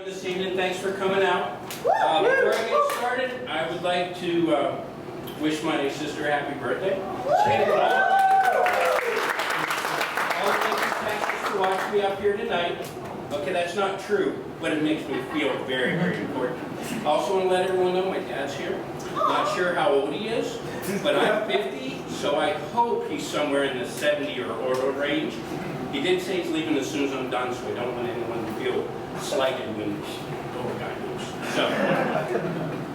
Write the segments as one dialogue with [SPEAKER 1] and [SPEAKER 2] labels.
[SPEAKER 1] this evening. Thanks for coming out. Before I get started, I would like to wish my sister a happy birthday. All thank you, Texas, to watch me up here tonight. Okay, that's not true, but it makes me feel very, very important. I also want to let everyone know my dad's here. Not sure how old he is, but I'm 50, so I hope he's somewhere in the 70 or older range. He did say he's leaving as soon as I'm done, so I don't want anyone to feel slighted when the old guy moves. So,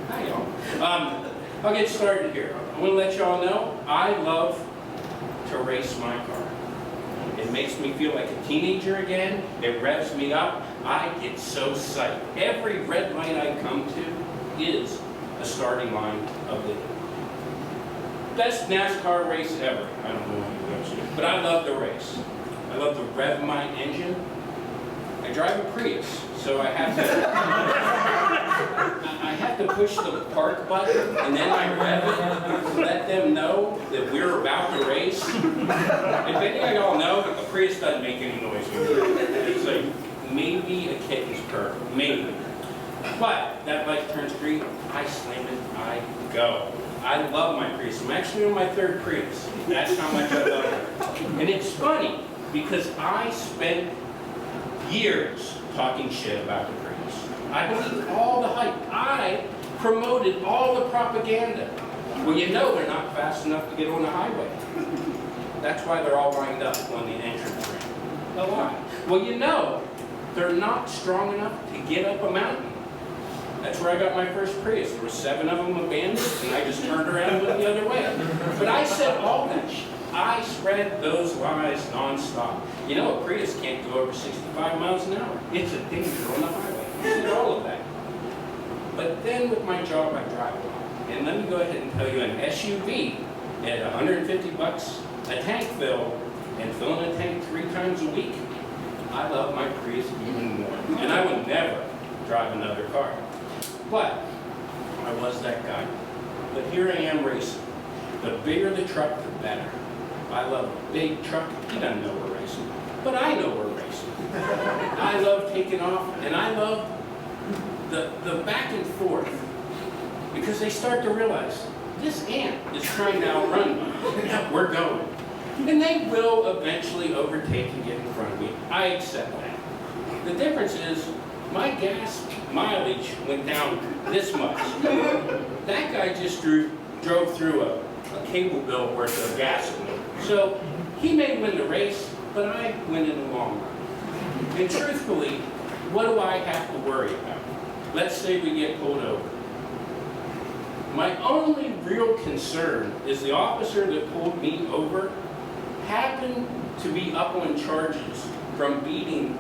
[SPEAKER 1] hi y'all. I'll get started here. I want to let y'all know I love to race my car. It makes me feel like a teenager again. It revs me up. I get so psyched. Every red light I come to is a starting line of the best NASCAR race ever. I don't know what you guys do, but I love the race. I love to rev my engine. I drive a Prius, so I have to push the park button, and then I rev it to let them know that we're about to race. If any of y'all know, but the Prius doesn't make any noise. It's like maybe a kitten's purr, maybe. But that light turns green, I slam it, I go. I love my Prius. I'm actually on my third Prius. That's how much I love it. And it's funny, because I spent years talking shit about the Prius. I believed all the hype. I promoted all the propaganda. Well, you know they're not fast enough to get on the highway. That's why they're all lined up on the entrance ramp. A why? Well, you know they're not strong enough to get up a mountain. That's where I got my first Prius. There were 7 of them abandoned, and I just turned around and went the other way. But I said all that shit. I spread those lies nonstop. You know, a Prius can't go over 65 miles an hour. It's a danger on the highway. I did all of that. But then with my job, I drive a lot. And let me go ahead and tell you, an SUV at 150 bucks a tank fill, and filling a tank 3 times a week, I love my Prius even more. And I would never drive another car. But I was that guy. But here I am racing. The bigger the truck, the better. I love a big truck. He doesn't know we're racing, but I know we're racing. I love taking off, and I love the back and forth, because they start to realize this ant is trying to outrun me. Yeah, we're going. And they will eventually overtake and get in front of me. I accept that. The difference is my gas mileage went down this much. That guy just drove through a cable bill worth of gasoline. So he may win the race, but I win in the long run. And truthfully, what do I have to worry about? Let's say we get pulled over. My only real concern is the officer that pulled me over happened to be up on charges from beating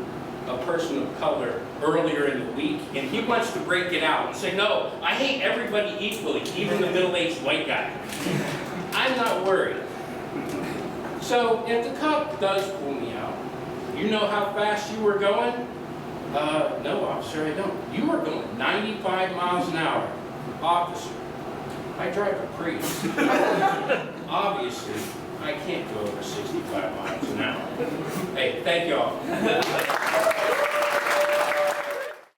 [SPEAKER 1] a person of color earlier in the week, and he wants to break it out and say, no, I hate everybody equally, even the middle-aged white guy. I'm not worried. So if the cop does pull me out, you know how fast you were going? No, officer, I don't. You were going 95 miles an hour. Officer, I drive a Prius. Obviously, I can't go over 65 miles an hour. Hey, thank y'all.